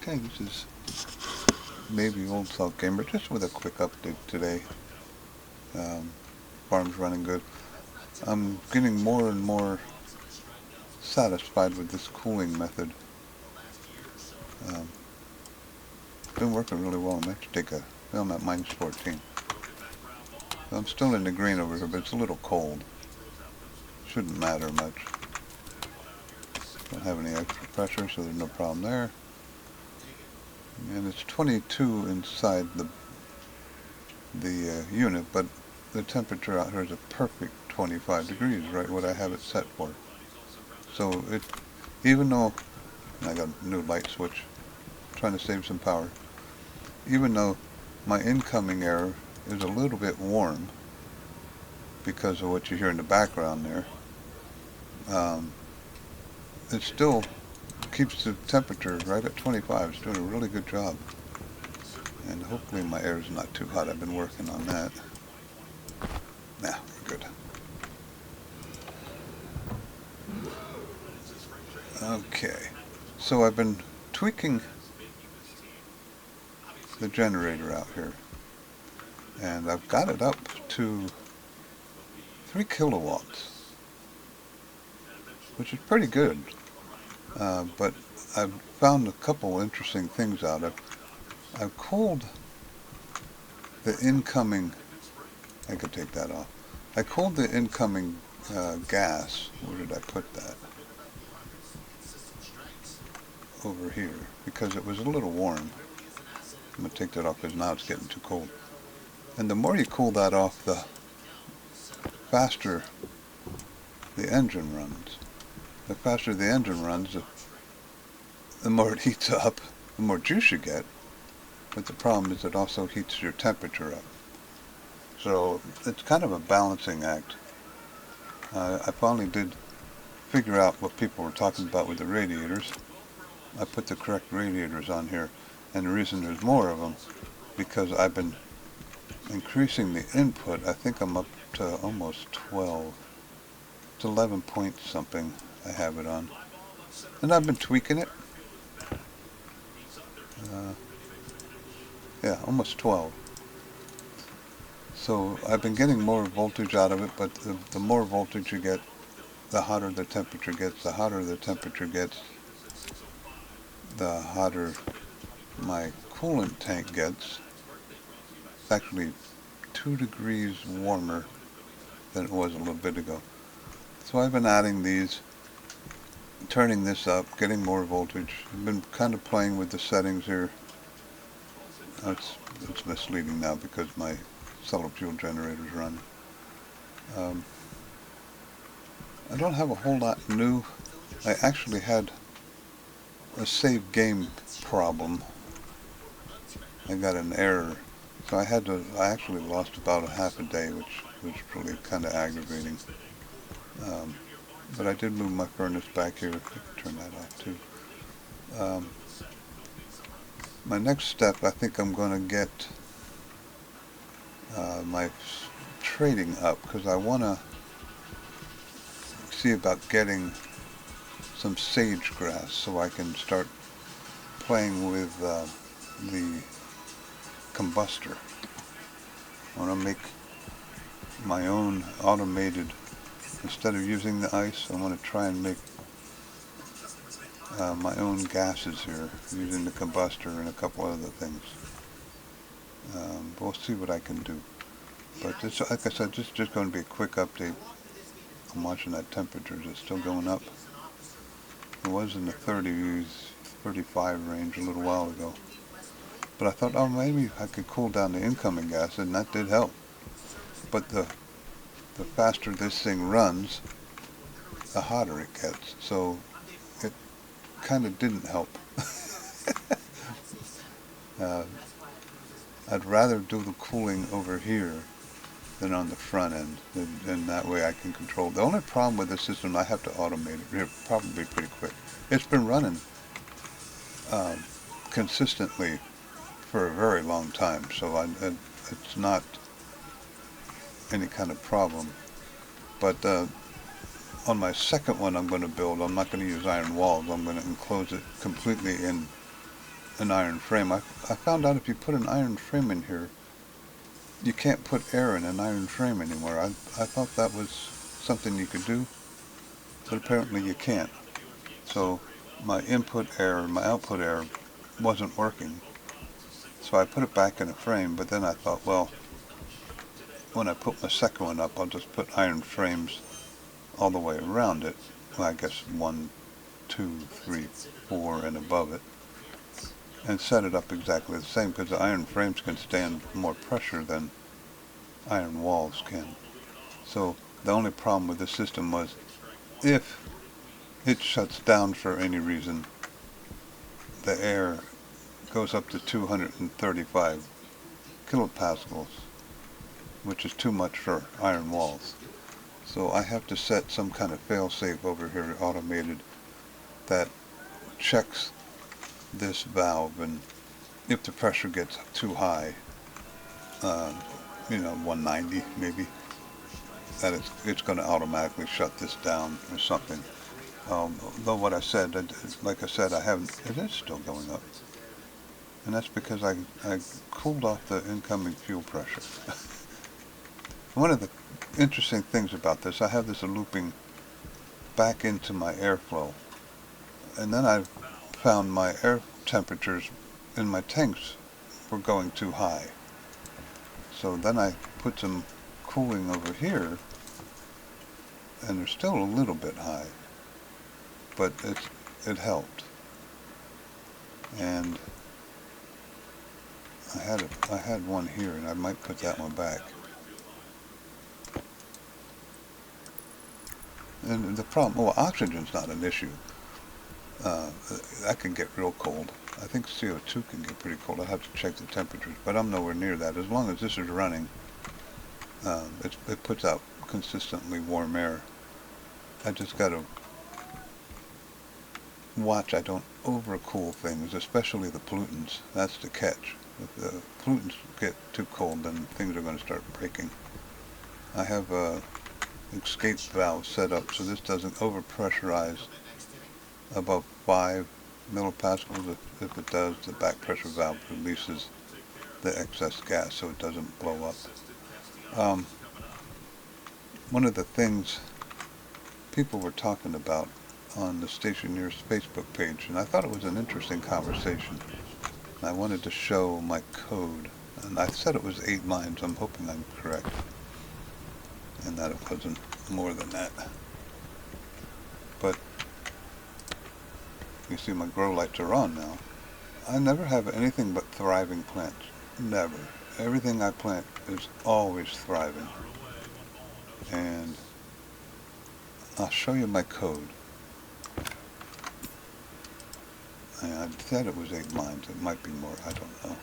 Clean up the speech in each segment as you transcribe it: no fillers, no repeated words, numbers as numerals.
Okay, this is maybe Old Salt Gamer, just with a quick update today. Um, farm's running good. I'm getting more and more satisfied with this cooling method. Um, it's been working really well. I'm actually I'm at -14. So I'm still in the green over here, but it's a little cold. Shouldn't matter much. Don't have any extra pressure, so there's no problem there. And it's 22 inside the unit, but the temperature out here is a perfect 25 degrees, right what I have it set for. So even though, and I got a new light switch, trying to save some power, even though my incoming air is a little bit warm because of what you hear in the background there, it still keeps the temperature right at 25. It's doing a really good job. And hopefully my air is not too hot. I've been working on that. Nah, we're good. Okay, so I've been tweaking the generator out here, and I've got it up to 3 kilowatts, which is pretty good. But I've found a couple interesting things out of. I've cooled the incoming. I could take that off. I cooled the incoming gas. Where did I put that? Over here, because it was a little warm. I'm going to take that off because now it's getting too cold. And the more you cool that off, the faster the engine runs. The faster the engine runs, the more it heats up, the more juice you get. But the problem is it also heats your temperature up. So it's kind of a balancing act. I finally did figure out what people were talking about with the radiators. I put the correct radiators on here, and the reason there's more of them, because I've been increasing the input. I think I'm up to almost 12. It's 11 point something I have it on. And I've been tweaking it. Yeah, almost 12. So I've been getting more voltage out of it, but the more voltage you get, the hotter the temperature gets. The hotter the temperature gets, the hotter my coolant tank gets. It's actually 2 degrees warmer than it was a little bit ago. So I've been adding these, turning this up, getting more voltage. I've been kind of playing with the settings here. It's misleading now because my solar fuel generator is running. I don't have a whole lot new. I actually had a save game problem. I got an error, so I actually lost about a half a day, which was really kind of aggravating. But I did move my furnace back here. Turn that off too. My next step, I think I'm going to get my trading up, because I want to see about getting some sage grass so I can start playing with the combustor. I want to make my own automated, instead of using the ice, I want to try and make my own gases here using the combustor and a couple other things. We'll see what I can do. But this, like I said, this is just going to be a quick update. I'm watching that temperature. It's still going up. It was in the 30s, 35 range a little while ago. But I thought, oh, maybe I could cool down the incoming gas, and that did help. But the faster this thing runs, the hotter it gets. So it kind of didn't help. I'd rather do the cooling over here than on the front end, and that way I can control. The only problem with the system, I have to automate it here probably pretty quick. It's been running consistently for a very long time, so it's not any kind of problem. But on my second one I'm going to build, I'm not going to use iron walls. I'm going to enclose it completely in an iron frame. I found out if you put an iron frame in here, you can't put air in an iron frame anymore. I thought that was something you could do, but apparently you can't. So my input air and my output air wasn't working. So I put it back in a frame, but then I thought, well, when I put my second one up, I'll just put iron frames all the way around it. Well, I guess 1, 2, 3, 4 and above it, and set it up exactly the same, because the iron frames can stand more pressure than iron walls can. So the only problem with the system was if it shuts down for any reason, the air goes up to 235 kilopascals, which is too much for iron walls. So I have to set some kind of fail-safe over here, automated, that checks this valve, and if the pressure gets too high, 190 maybe, that it's going to automatically shut this down or something. Though what I said, like I said, it is still going up. And that's because I cooled off the incoming fuel pressure. One of the interesting things about this, I have this looping back into my airflow. And then I found my air temperatures in my tanks were going too high. So then I put some cooling over here, and they're still a little bit high, but it helped. And I had one here, and I might put that one back. And the problem, well, oxygen's not an issue. That can get real cold. I think CO2 can get pretty cold. I have to check the temperatures, but I'm nowhere near that. As long as this is running, it puts out consistently warm air. I just got to watch I don't overcool things, especially the pollutants. That's the catch. If the pollutants get too cold, then things are going to start breaking. I have a escape valve set up so this doesn't overpressurize above 5 millipascals. If it does, the back pressure valve releases the excess gas so it doesn't blow up. One of the things people were talking about on the Stationeers Facebook page, and I thought it was an interesting conversation. I wanted to show my code, and I said it was 8 lines. I'm hoping I'm correct, and that it wasn't more than that. But you see my grow lights are on now. I never have anything but thriving plants. Never. Everything I plant is always thriving. And I'll show you my code. I said it was 8 lines. It might be more. I don't know.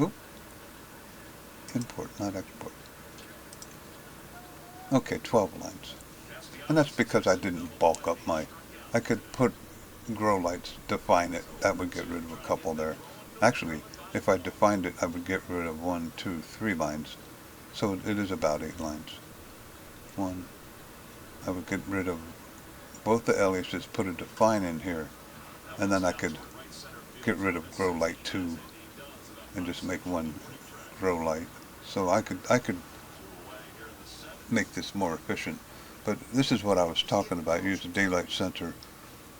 Oop. Import, not export. Okay, 12 lines. And that's because I didn't bulk up I could put grow lights, define it. That would get rid of a couple there. Actually, if I defined it, I would get rid of 1, 2, 3 lines. So it is about 8 lines. I would get rid of both the aliases, put a define in here, and then I could get rid of grow light 2 and just make one grow light. So I could make this more efficient. But this is what I was talking about. Use the daylight sensor.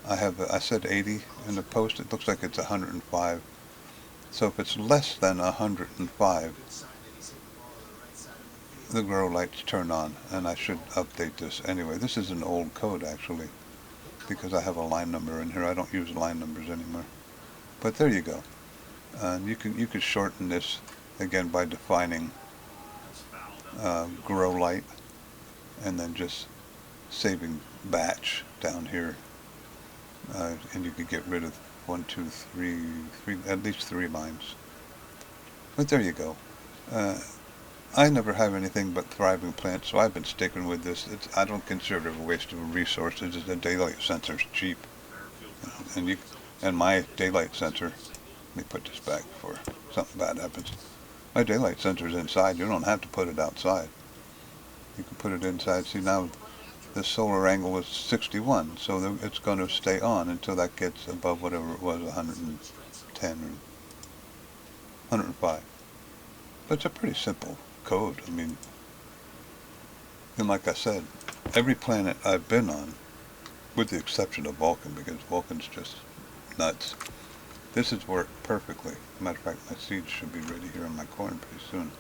I said 80 in the post. It looks like it's 105. So if it's less than 105, the grow lights turn on, and I should update this anyway. This is an old code actually, because I have a line number in here. I don't use line numbers anymore. But there you go. And you can shorten this again by defining grow light, and then just saving batch down here, and you could get rid of 1, 2, 3, at least 3 lines. But there you go. I never have anything but thriving plants, so I've been sticking with this. I don't consider it a waste of resources. The daylight sensor's cheap, and my daylight sensor. Let me put this back before something bad happens. My daylight sensor's inside. You don't have to put it outside. You can put it inside. See, now the solar angle is 61, so it's going to stay on until that gets above whatever it was, 110 or 105. But it's a pretty simple code. I mean, and like I said, every planet I've been on, with the exception of Vulcan, because Vulcan's just nuts, this has worked perfectly. Matter of fact, my seeds should be ready here in my corn pretty soon.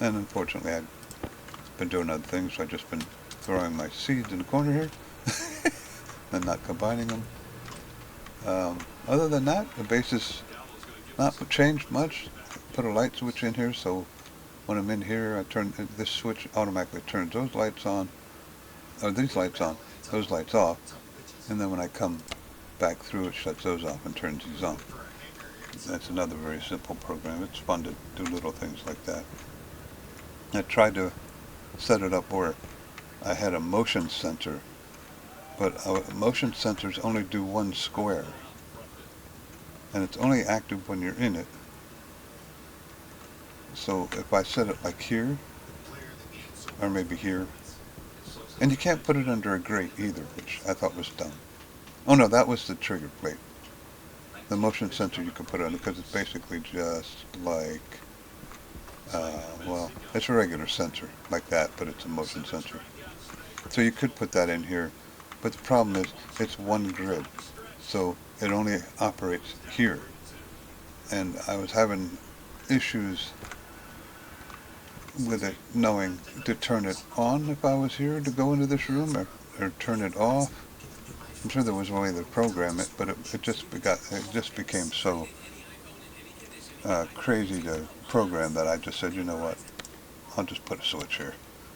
And unfortunately, I've been doing other things, so I've just been throwing my seeds in the corner here and not combining them. Other than that, the base is not changed much. Put a light switch in here, so when I'm in here, I turn this switch automatically turns those lights on, or these lights on, those lights off, and then when I come back through, it shuts those off and turns these on. That's another very simple program. It's fun to do little things like that. I tried to set it up where I had a motion sensor, but motion sensors only do one square, and it's only active when you're in it. So if I set it like here, or maybe here, and you can't put it under a grate either, which I thought was dumb. Oh no, that was the trigger plate. The motion sensor you can put it under because it's basically just like, well, it's a regular sensor like that, but it's a motion sensor. So you could put that in here, but the problem is it's one grid, so it only operates here. And I was having issues with it knowing to turn it on if I was here to go into this room, or turn it off. I'm sure there was a way to program it, but it just became so crazy to program that I just said, you know what, I'll just put a switch here.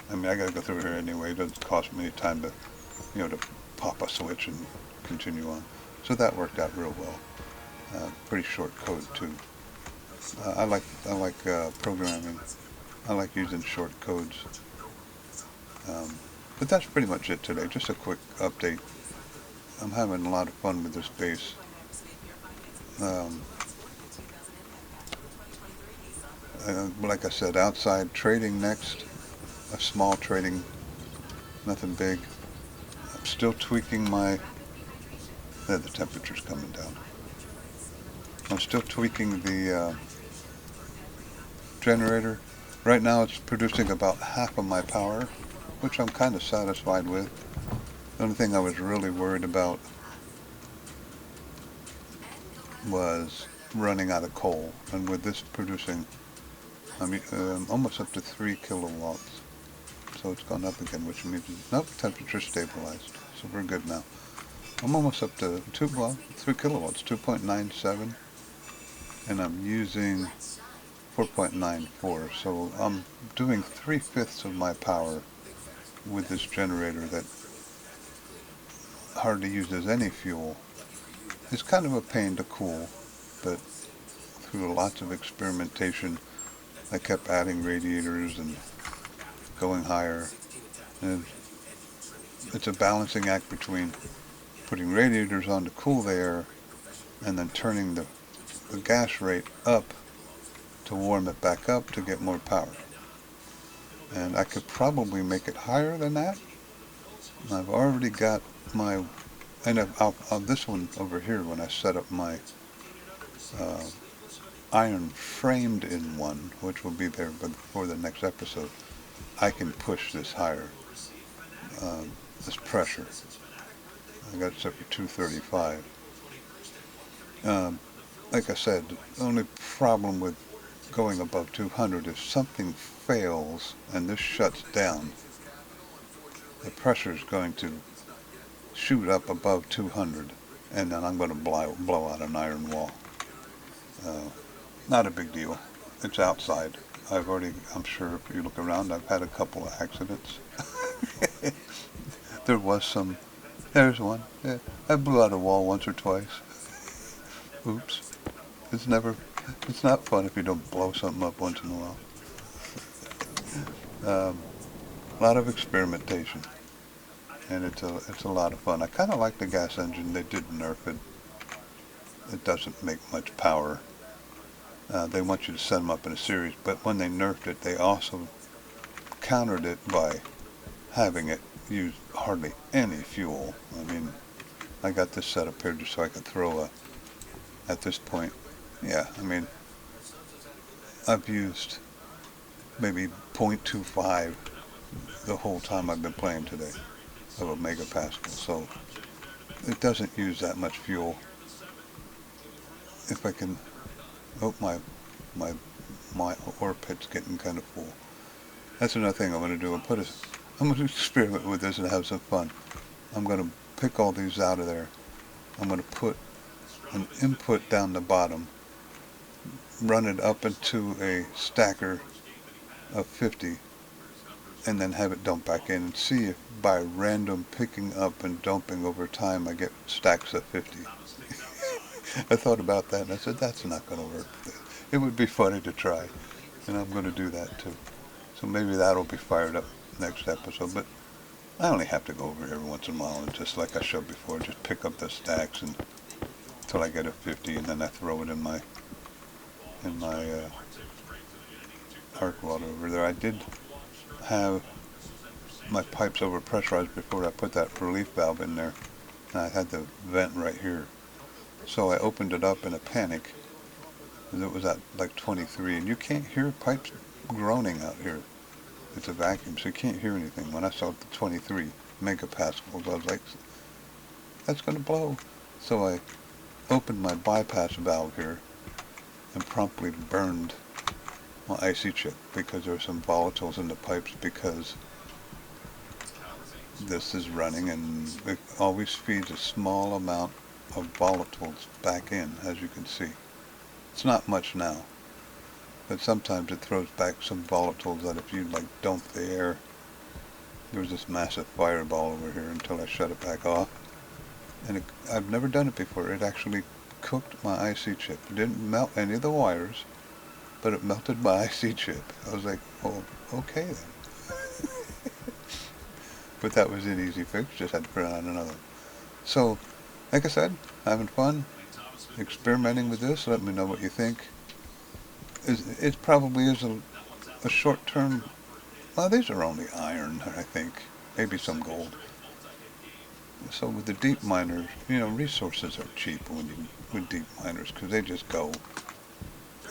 I mean, I got to go through here anyway. It doesn't cost me any time to, to pop a switch and continue on. So that worked out real well. Pretty short code too. I like programming. I like using short codes. But that's pretty much it today. Just a quick update. I'm having a lot of fun with this base. Like I said, outside trading next. A small trading, nothing big. I'm still tweaking my... the temperature's coming down. I'm still tweaking the generator. Right now it's producing about half of my power, which I'm kind of satisfied with. The only thing I was really worried about was running out of coal, and with this producing, I mean, almost up to 3 kilowatts. So it's gone up again, which means, nope, temperature stabilized. So we're good now. I'm almost up to 3 kilowatts, 2.97, and I'm using 4.94. So I'm doing 3/5 of my power with this generator that hardly uses any fuel. It's kind of a pain to cool, but through lots of experimentation, I kept adding radiators and going higher. And it's a balancing act between putting radiators on to cool the air and then turning the gas rate up to warm it back up to get more power. And I could probably make it higher than that. I've already got my, and on this one over here, when I set up my iron framed in one, which will be there before the next episode, I can push this higher, this pressure. I got it set for 235. Like I said, the only problem with going above 200, if something fails and this shuts down, the pressure is going to shoot up above 200, and then I'm going to blow out an iron wall. Not a big deal. It's outside. I'm sure if you look around, I've had a couple of accidents. There's one. Yeah, I blew out a wall once or twice. Oops. It's not fun if you don't blow something up once in a while. A lot of experimentation, and it's a lot of fun. I kind of like the gas engine. They did nerf it. It doesn't make much power. They want you to set them up in a series, but when they nerfed it, they also countered it by having it use hardly any fuel. I mean, I got this set up here just so I could throw at this point. Yeah, I mean, I've used maybe 0.25 the whole time I've been playing today of a megapascal. So it doesn't use that much fuel. If I can, oh, my, my ore pit's getting kind of full. That's another thing I'm going to do. I'm going to experiment with this and have some fun. I'm going to pick all these out of there. I'm going to put an input down the bottom, run it up into a stacker of 50, and then have it dump back in and see if by random picking up and dumping over time I get stacks of 50. I thought about that and I said that's not going to work. It would be funny to try, and I'm going to do that too. So maybe that'll be fired up next episode, but I only have to go over every once in a while and just like I showed before, just pick up the stacks and until I get a 50, and then I throw it in my arc welder over there. I did have my pipes over pressurized before I put that relief valve in there, and I had the vent right here. So I opened it up in a panic, and it was at like 23, and you can't hear pipes groaning out here. It's a vacuum, so you can't hear anything. When I saw the 23 megapascals, I was like, that's going to blow. So I opened my bypass valve here and promptly burned my IC chip because there were some volatiles in the pipes because this is running and it always feeds a small amount of volatiles back in, as you can see. It's not much now, but sometimes it throws back some volatiles that if you like dump the air, there was this massive fireball over here until I shut it back off. And I've never done it before. It actually cooked my IC chip. It didn't melt any of the wires, but it melted my IC chip. I was like, oh, okay then. But that was an easy fix, just had to put on another. So, like I said, having fun, experimenting with this. Let me know what you think. It probably is a short-term, well, these are only iron, I think, maybe some gold. So with the deep miners, resources are cheap with deep miners because they just go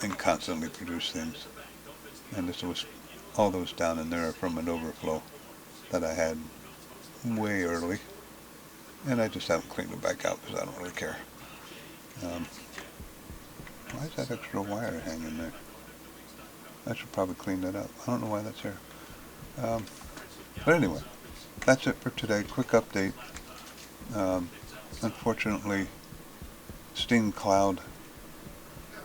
and constantly produce things. And this was all those down in there are from an overflow that I had way early, and I just haven't cleaned it back out because I don't really care. Why is that extra wire hanging there? I should probably clean that up. I don't know why that's there. But anyway, that's it for today. Quick update. Unfortunately, steam cloud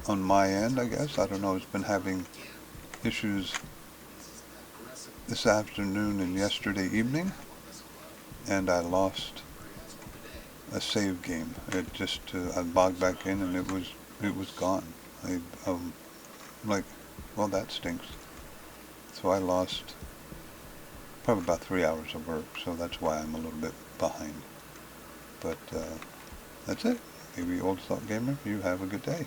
on my end, I guess. I don't know. It's been having issues this afternoon and yesterday evening, and I lost a save game. It just I logged back in and it was gone. Like, well, that stinks. So I lost probably about 3 hours of work. So that's why I'm a little bit behind. But that's it. Maybe Old Salt Gamer, you have a good day.